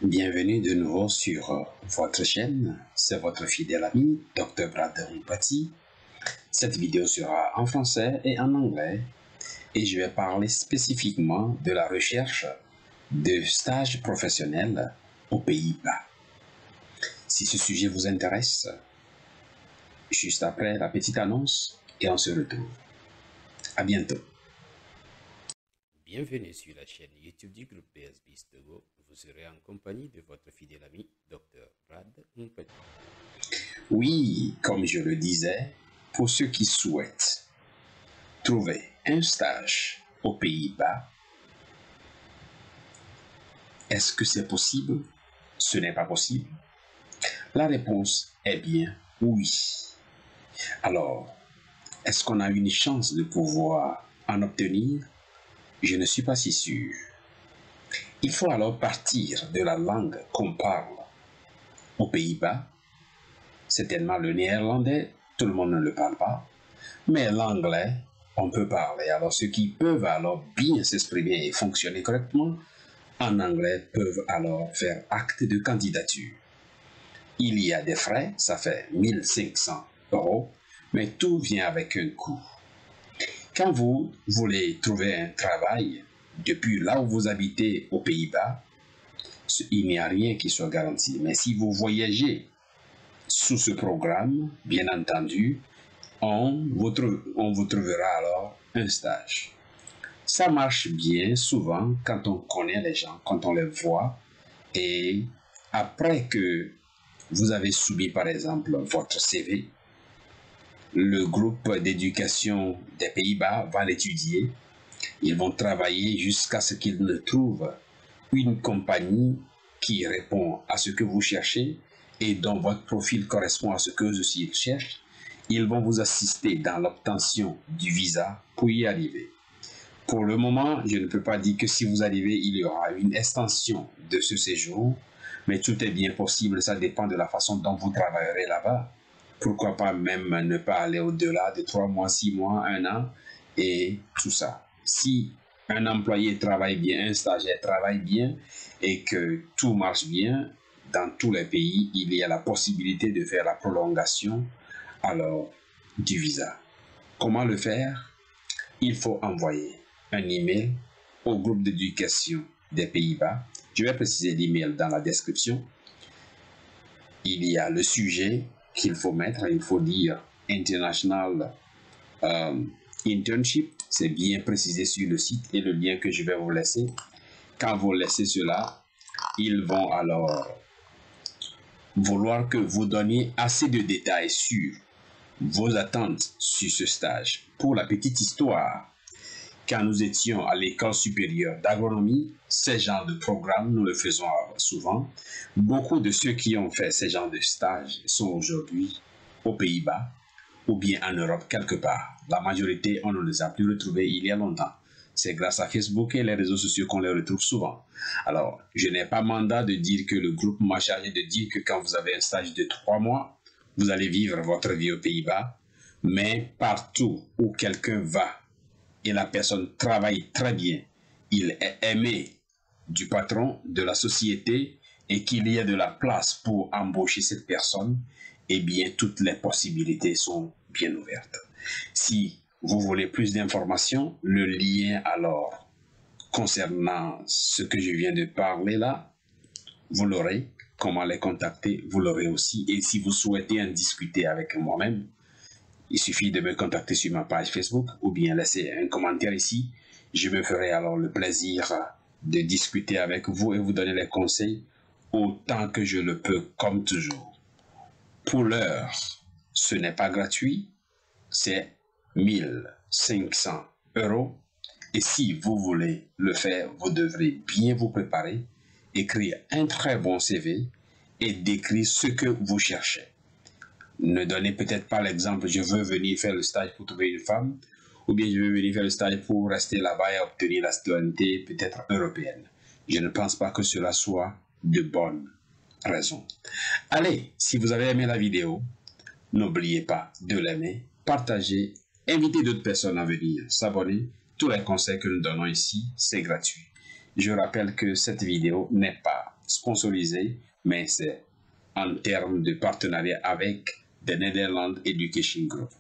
Bienvenue de nouveau sur votre chaîne, c'est votre fidèle ami Dr Brad Mpati. Cette vidéo sera en français et en anglais et je vais parler spécifiquement de la recherche de stages professionnels aux Pays-Bas. Si ce sujet vous intéresse, juste après la petite annonce et on se retrouve. À bientôt. Bienvenue sur la chaîne YouTube du groupe PSBIS Togo. Vous serez en compagnie de votre fidèle ami Dr Brad Mpati. Oui, comme je le disais, pour ceux qui souhaitent trouver un stage aux Pays-Bas, est-ce que c'est possible? Ce n'est pas possible. La réponse est bien oui. Alors, est-ce qu'on a une chance de pouvoir en obtenir? Je ne suis pas si sûr. Il faut alors partir de la langue qu'on parle aux Pays-Bas. Certainement le néerlandais, tout le monde ne le parle pas, mais l'anglais, on peut parler. Alors ceux qui peuvent alors bien s'exprimer et fonctionner correctement en anglais peuvent alors faire acte de candidature. Il y a des frais, ça fait 1500 €, mais tout vient avec un coût. Quand vous voulez trouver un travail depuis là où vous habitez aux Pays-Bas, il n'y a rien qui soit garanti. Mais si vous voyagez sous ce programme, bien entendu, on vous trouvera alors un stage. Ça marche bien souvent quand on connaît les gens, quand on les voit, et après que vous avez soumis par exemple votre CV, le groupe d'éducation des Pays-Bas va l'étudier. Ils vont travailler jusqu'à ce qu'ils ne trouvent une compagnie qui répond à ce que vous cherchez et dont votre profil correspond à ce que eux aussi cherchent. Ils vont vous assister dans l'obtention du visa pour y arriver. Pour le moment, je ne peux pas dire que si vous arrivez, il y aura une extension de ce séjour, mais tout est bien possible, ça dépend de la façon dont vous travaillerez là-bas. Pourquoi pas même ne pas aller au-delà de 3 mois, 6 mois, 1 an et tout ça. Si un employé travaille bien, un stagiaire travaille bien et que tout marche bien, dans tous les pays, il y a la possibilité de faire la prolongation alors du visa. Comment le faire? Il faut envoyer un email au groupe d'éducation des Pays-Bas. Je vais préciser l'email dans la description. Il y a le sujet qu'il faut mettre, il faut dire International Internship, c'est bien précisé sur le site et le lien que je vais vous laisser. Quand vous laissez cela, ils vont alors vouloir que vous donniez assez de détails sur vos attentes sur ce stage. Pour la petite histoire, quand nous étions à l'école supérieure d'agronomie, ce genre de programme, nous le faisons souvent. Beaucoup de ceux qui ont fait ce genre de stage sont aujourd'hui aux Pays-Bas ou bien en Europe quelque part. La majorité, on ne les a plus retrouvés il y a longtemps. C'est grâce à Facebook et les réseaux sociaux qu'on les retrouve souvent. Alors, je n'ai pas mandat de dire que le groupe m'a chargé de dire que quand vous avez un stage de 3 mois, vous allez vivre votre vie aux Pays-Bas. Mais partout où quelqu'un va et la personne travaille très bien, il est aimé du patron, de la société et qu'il y a de la place pour embaucher cette personne, eh bien, toutes les possibilités sont bien ouvertes. Si vous voulez plus d'informations, le lien alors concernant ce que je viens de parler là, vous l'aurez. Comment les contacter, vous l'aurez aussi. Et si vous souhaitez en discuter avec moi-même, il suffit de me contacter sur ma page Facebook ou bien laisser un commentaire ici. Je me ferai alors le plaisir de discuter avec vous et vous donner les conseils autant que je le peux, comme toujours. Pour l'heure, ce n'est pas gratuit, c'est 1500 €. Et si vous voulez le faire, vous devrez bien vous préparer, écrire un très bon CV et décrire ce que vous cherchez. Ne donnez peut-être pas l'exemple, je veux venir faire le stage pour trouver une femme, ou bien je veux venir faire le stage pour rester là-bas et obtenir la citoyenneté peut-être européenne. Je ne pense pas que cela soit de bonnes raisons. Allez, si vous avez aimé la vidéo, n'oubliez pas de l'aimer, partager, inviter d'autres personnes à venir s'abonner. Tous les conseils que nous donnons ici, c'est gratuit. Je rappelle que cette vidéo n'est pas sponsorisé, mais c'est en termes de partenariat avec The Netherlands Education Group.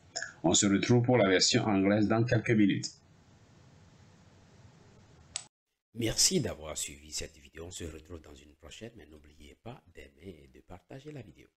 On se retrouve pour la version anglaise dans quelques minutes. Merci d'avoir suivi cette vidéo. On se retrouve dans une prochaine, mais n'oubliez pas d'aimer et de partager la vidéo.